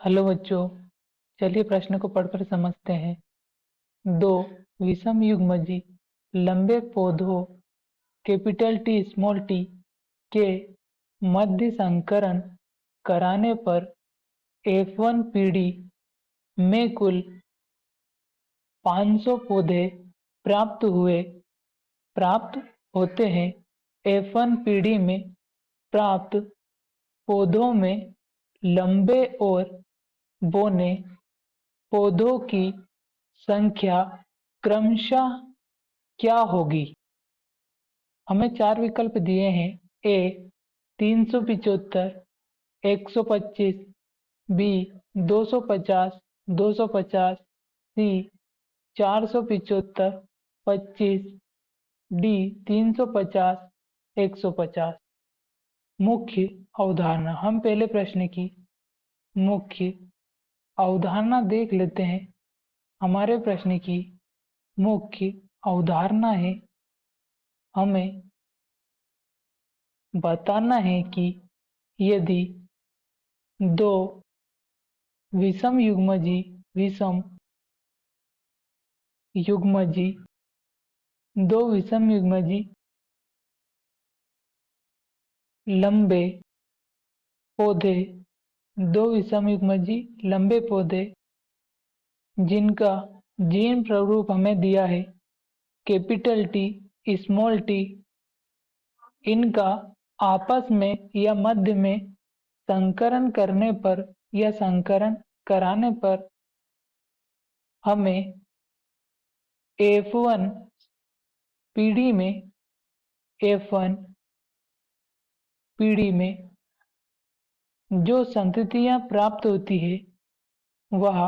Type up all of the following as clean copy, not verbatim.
Hello बच्चों, चलिए प्रश्न को पढ़कर समझते हैं। दो विषम युग्मजी लंबे पौधों कैपिटल टी स्मॉल टी के मध्य संकरण कराने पर F1 पीढ़ी में कुल 500 पौधे प्राप्त होते हैं। F1 पीढ़ी में प्राप्त पौधों में लंबे और बौने पौधों की संख्या क्रमशः क्या होगी? हमें चार विकल्प दिए हैं। ए 375, 125, बी 250, 250, सी 475, 25, डी 350, 150। मुख्य अवधारणा, हम पहले प्रश्न की मुख्य अवधारणा देख लेते हैं। हमारे प्रश्न की मुख्य अवधारणा है, हमें बताना है कि यदि दो विषम युग्मजी दो विषम युग्मजी लंबे पौधे दो विषम युग्मजी लंबे पौधे जिनका जीन प्रारूप हमें दिया है कैपिटल टी स्मॉल टी, इनका आपस में या मध्य में संकरण करने पर या संकरण कराने पर हमें F1 पीढ़ी में F1 पीढ़ी में जो संततियां प्राप्त होती है वह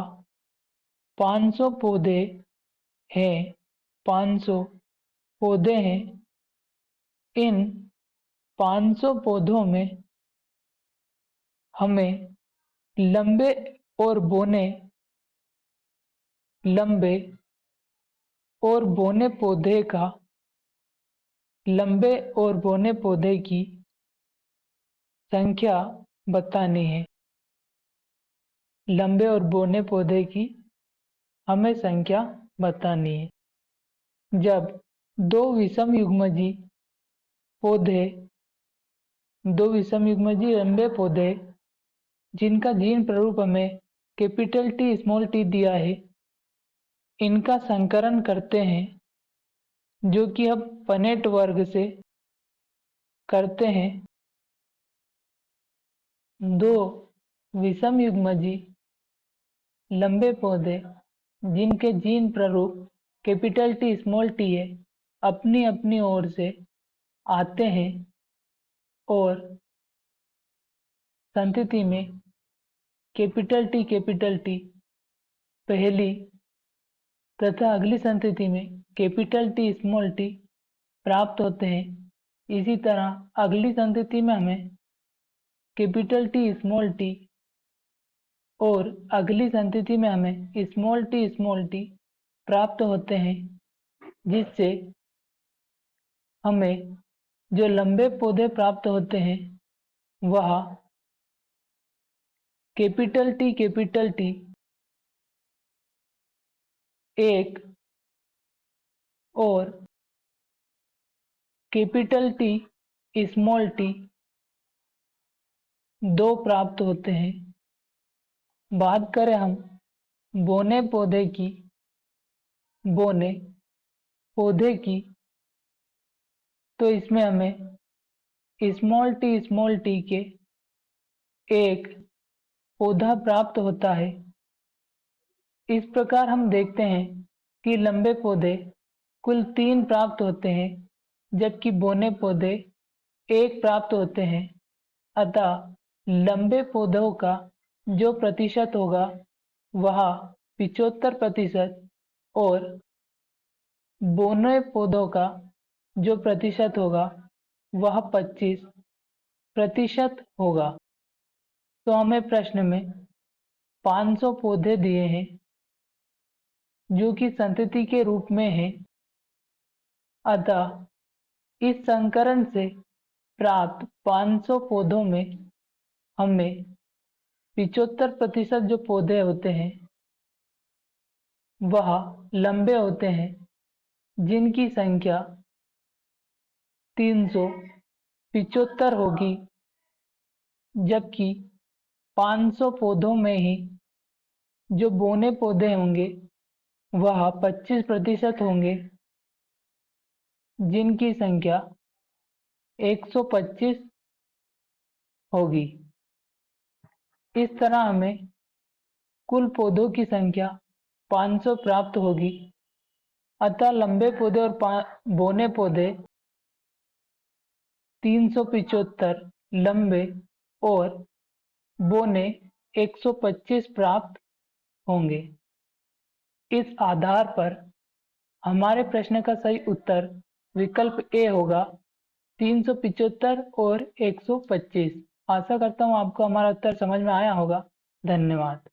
500 पौधे हैं 500 पौधे हैं। इन 500 पौधों में हमें लंबे और बौने पौधे का लंबे और बौने पौधे की संख्या बतानी है। लंबे और बौने पौधे की हमें संख्या बतानी है। जब दो विषम युग्मजी लंबे पौधे जिनका जीन प्रारूप हमें कैपिटल टी स्मॉल टी दिया है, इनका संकरण करते हैं, जो कि हम पनेट वर्ग से करते हैं। दो विषम युग्मजी लंबे पौधे जिनके जीन प्रारूप कैपिटल टी स्मॉल टी है, अपनी अपनी ओर से आते हैं और संतति में कैपिटल टी पहली तथा अगली संतति में कैपिटल टी स्मॉल टी प्राप्त होते हैं। इसी तरह अगली संतति में हमें कैपिटल टी स्मॉल टी और अगली संतति में हमें स्मॉल टी प्राप्त होते हैं, जिससे हमें जो लंबे पौधे प्राप्त होते हैं वह कैपिटल टी एक और कैपिटल टी स्मॉल टी दो प्राप्त होते हैं। बात करें हम बौने पौधे की, तो इसमें हमें स्मॉल टी के एक पौधा प्राप्त होता है। इस प्रकार हम देखते हैं कि लंबे पौधे कुल 3 प्राप्त होते हैं, जबकि बौने पौधे 1 प्राप्त होते हैं। अतः लंबे पौधों का जो प्रतिशत होगा वह 75% और बौने पौधों का जो प्रतिशत होगा वह 25% होगा। तो हमें प्रश्न में 500 पौधे दिए हैं जो कि संतति के रूप में है। अतः इस संकरण से प्राप्त 500 पौधों में हमें 75% जो पौधे होते हैं वह लंबे होते हैं, जिनकी संख्या 375 होगी, जबकि 500 पौधों में ही जो बौने पौधे होंगे वह 25% होंगे, जिनकी संख्या 125 होगी। इस तरह हमें कुल पौधों की संख्या 500 प्राप्त होगी। अतः लंबे पौधे और बौने पौधे 375 लंबे और बौने 125 प्राप्त होंगे। इस आधार पर हमारे प्रश्न का सही उत्तर विकल्प ए होगा, 375 और 125। आशा करता हूँ आपको हमारा उत्तर समझ में आया होगा। धन्यवाद।